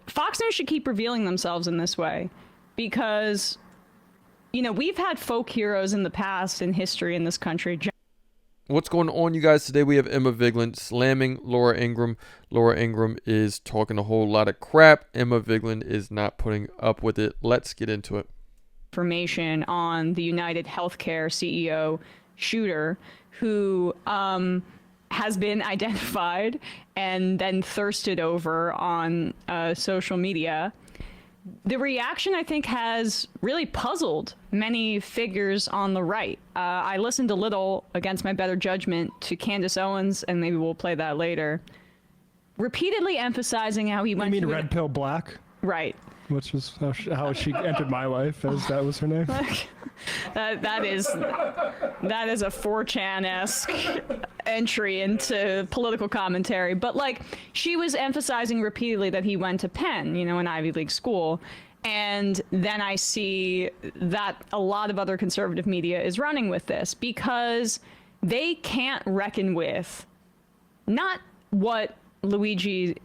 Fox News should keep revealing themselves in this way, because, you know, we've had folk heroes in the past in history in this country. What's going on, you guys? Today we have Emma Vigeland slamming Laura Ingraham. Laura Ingraham is talking a whole lot of crap. Emma Vigeland is not putting up with it. Let's get into it. Information on the United Healthcare CEO shooter, who has been identified and then thirsted over on social media. The reaction, I think, has really puzzled many figures on the right. I listened a little, against my better judgment, to Candace Owens, and maybe we'll play that later, repeatedly emphasizing how he went. You mean Red Pill Black? Right. Which was how she entered my life, as that was her name. that is a 4chan-esque entry into political commentary. But like, she was emphasizing repeatedly that he went to Penn, you know, an Ivy League school. And then I see that a lot of other conservative media is running with this, because they can't reckon with not what Luigi's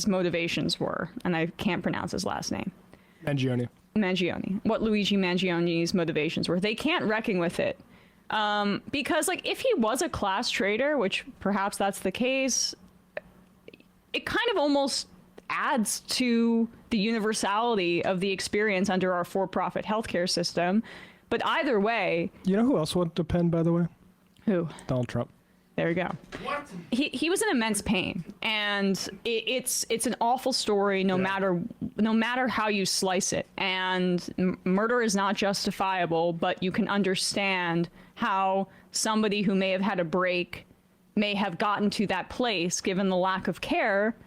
motivations were, and I can't pronounce his last name. Mangione. What Luigi Mangione's motivations were. They can't reckon with it. Because, like, if he was a class traitor, which perhaps that's the case, it kind of almost adds to the universality of the experience under our for-profit healthcare system. But either way... You know who else went to Penn, by the way? Who? Donald Trump. There you go. What? He was in immense pain, and it's an awful story, no matter how you slice it. And murder is not justifiable, but you can understand how somebody who may have had a break may have gotten to that place given the lack of care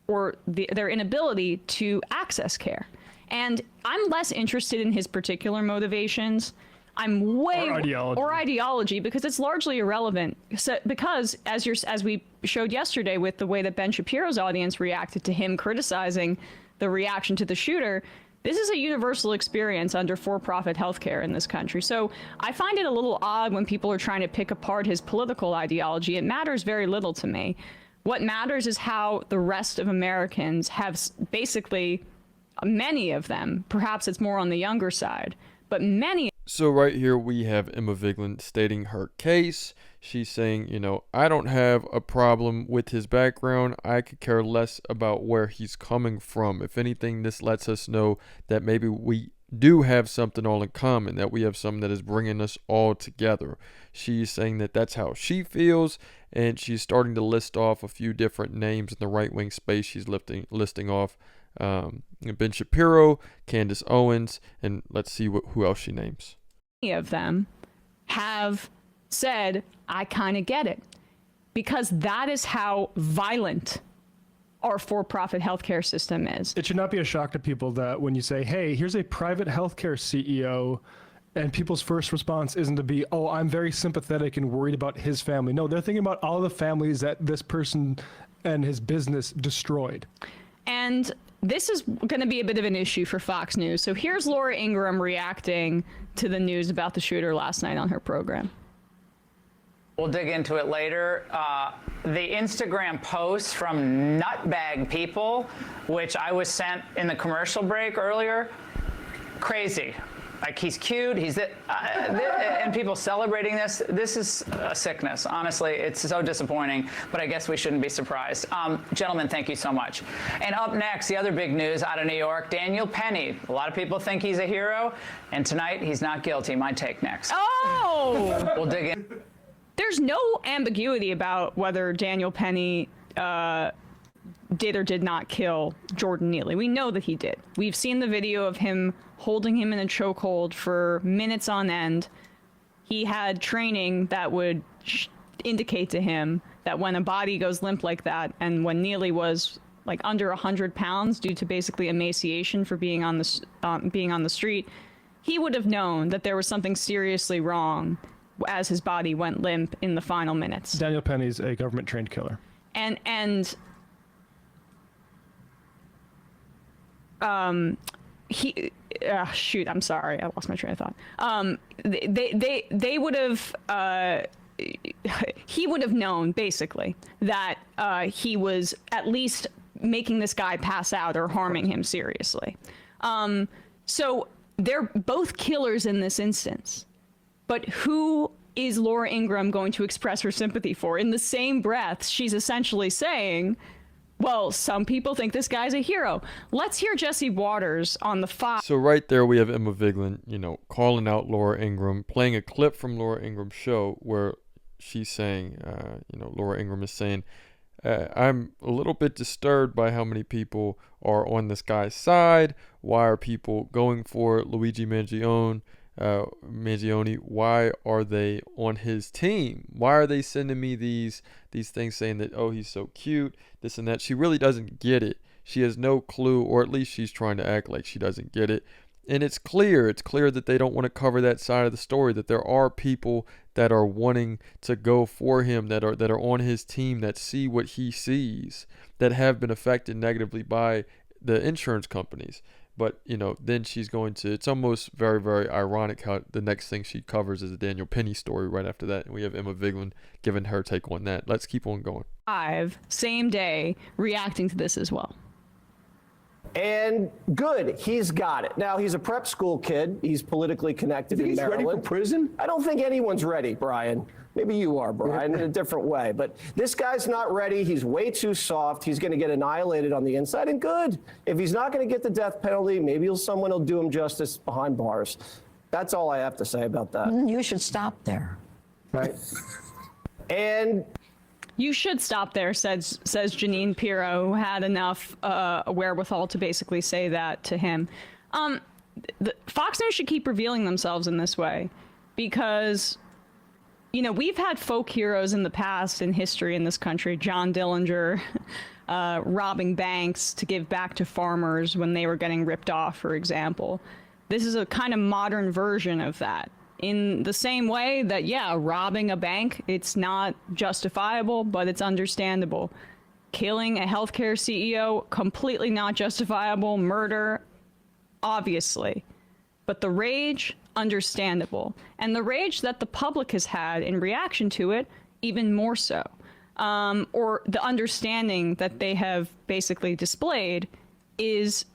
or their inability to access care. And I'm less interested in his particular motivations. I'm way or ideology, because it's largely irrelevant. So, because as we showed yesterday with the way that Ben Shapiro's audience reacted to him criticizing the reaction to the shooter, this is a universal experience under for-profit healthcare in this country. So I find it a little odd when people are trying to pick apart his political ideology. It matters very little to me. What matters is how the rest of Americans have basically, many of them, perhaps it's more on the younger side, but many. So right here we have Emma Vigeland stating her case. She's saying, you know, I don't have a problem with his background. I could care less about where he's coming from. If anything, this lets us know that maybe we do have something all in common, that we have something that is bringing us all together. She's saying that that's how she feels, and she's starting to list off a few different names in the right-wing space. She's listing off Ben Shapiro, Candace Owens, and let's see who else she names. Many of them have said, I kind of get it, because that is how violent our for-profit healthcare system is. It should not be a shock to people that when you say, hey, here's a private healthcare CEO, and people's first response isn't to be, oh, I'm very sympathetic and worried about his family. No, they're thinking about all the families that this person and his business destroyed. And this is going to be a bit of an issue for Fox News. So here's Laura Ingraham reacting to the news about the shooter last night on her program. We'll dig into it later. The Instagram posts from nutbag people, which I was sent in the commercial break earlier, crazy. Like, he's cute, and people celebrating this. This is a sickness. Honestly, it's so disappointing, but I guess we shouldn't be surprised. Gentlemen, thank you so much. And up next, the other big news out of New York, Daniel Penny. A lot of people think he's a hero, and tonight he's not guilty. My take next. Oh! We'll dig in. There's no ambiguity about whether Daniel Penny did or did not kill Jordan Neely. We know that he did. We've seen the video of him holding him in a chokehold for minutes on end. He had training that would indicate to him that when a body goes limp like that, and when Neely was like under 100 pounds due to basically emaciation for being on the street, he would have known that there was something seriously wrong as his body went limp in the final minutes. Daniel Penny's a government-trained killer. Shoot, I'm sorry, I lost my train of thought. They would have, he would have known basically that he was at least making this guy pass out or harming him seriously. So they're both killers in this instance. But who is Laura Ingraham going to express her sympathy for? In the same breath, she's essentially saying, well, some people think this guy's a hero. Let's hear Jesse Waters on the Fox. So right there we have Emma Vigeland, calling out Laura Ingraham, playing a clip from Laura Ingram's show where she's saying, Laura Ingraham is saying, I'm a little bit disturbed by how many people are on this guy's side. Why are people going for Luigi Mangione? Why are they on his team? Why are they sending me these things saying that, oh, he's so cute, this and that? She really doesn't get it. She has no clue, or at least she's trying to act like she doesn't get it. And it's clear that they don't want to cover that side of the story, that there are people that are wanting to go for him, that are on his team, that see what he sees, that have been affected negatively by the insurance companies. But, then she's going to, it's almost very, very ironic how the next thing she covers is a Daniel Penny story right after that. And we have Emma Vigeland giving her take on that. Let's keep on going. Same day, reacting to this as well. And good, he's got it. Now, he's a prep school kid. He's politically connected in Maryland. He's ready for prison? I don't think anyone's ready, Brian. Maybe you are, Brian, in a different way. But this guy's not ready. He's way too soft. He's going to get annihilated on the inside. And good. If he's not going to get the death penalty, maybe someone will do him justice behind bars. That's all I have to say about that. You should stop there. Right. And you should stop there, says Janine Pirro, who had enough wherewithal to basically say that to him. Fox News should keep revealing themselves in this way because, we've had folk heroes in the past in history in this country. John Dillinger robbing banks to give back to farmers when they were getting ripped off, for example. This is a kind of modern version of that. In the same way that, robbing a bank, it's not justifiable, but it's understandable. Killing a healthcare CEO, completely not justifiable. Murder, obviously. But the rage, understandable. And the rage that the public has had in reaction to it, even more so. Or the understanding that they have basically displayed is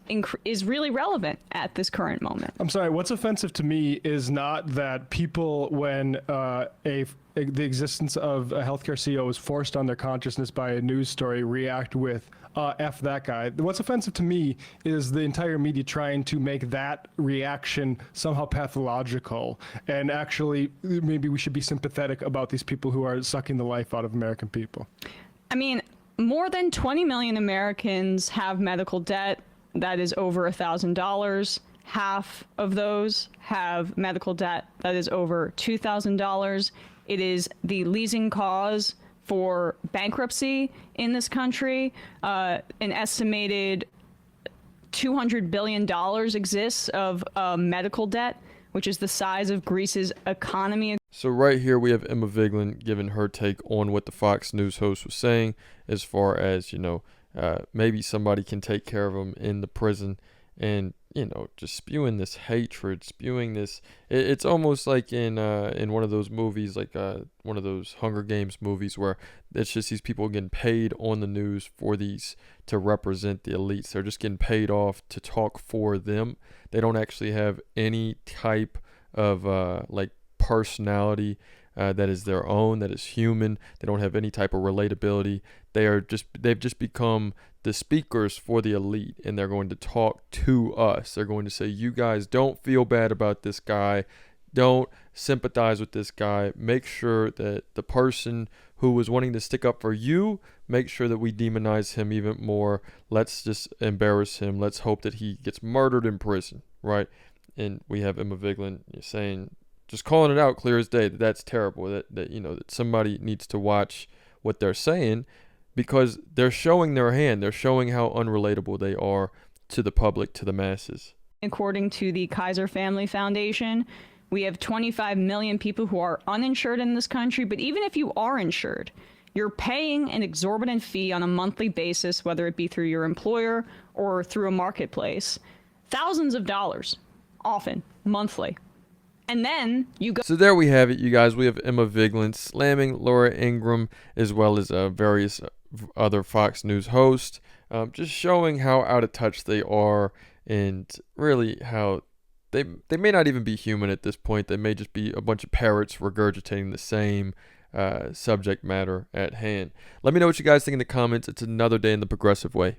really relevant at this current moment. I'm sorry, what's offensive to me is not that people, when the existence of a healthcare CEO is forced on their consciousness by a news story, react with, F that guy. What's offensive to me is the entire media trying to make that reaction somehow pathological. And actually, maybe we should be sympathetic about these people who are sucking the life out of American people. I mean, more than 20 million Americans have medical debt that is over $1,000. Half of those have medical debt that is over $2,000. It is the leading cause for bankruptcy in this country. An estimated $200 billion exists of medical debt, which is the size of Greece's economy. So right here we have Emma Vigeland giving her take on what the Fox News host was saying as far as, maybe somebody can take care of him in the prison and, just spewing this hatred, spewing this. It's almost like in one of those movies, like one of those Hunger Games movies where it's just these people getting paid on the news for these to represent the elites. They're just getting paid off to talk for them. They don't actually have any type of personality that is their own, that is human. They don't have any type of relatability. They've just become the speakers for the elite, and they're going to talk to us. They're going to say, you guys don't feel bad about this guy. Don't sympathize with this guy. Make sure that the person who was wanting to stick up for you, make sure that we demonize him even more. Let's just embarrass him. Let's hope that he gets murdered in prison, right? And we have Emma Vigeland saying, just calling it out clear as day, that's terrible, that somebody needs to watch what they're saying, because they're showing their hand. They're showing how unrelatable they are to the public, to the masses. According to the Kaiser Family Foundation, we have 25 million people who are uninsured in this country. But even if you are insured, you're paying an exorbitant fee on a monthly basis, whether it be through your employer or through a marketplace. Thousands of dollars, often, monthly. And then you go. So there we have it, you guys. We have Emma Vigeland slamming Laura Ingraham, as well as various other Fox News hosts, just showing how out of touch they are, and really how they may not even be human at this point. They may just be a bunch of parrots regurgitating the same subject matter at hand. Let me know what you guys think in the comments. It's another day in the progressive way.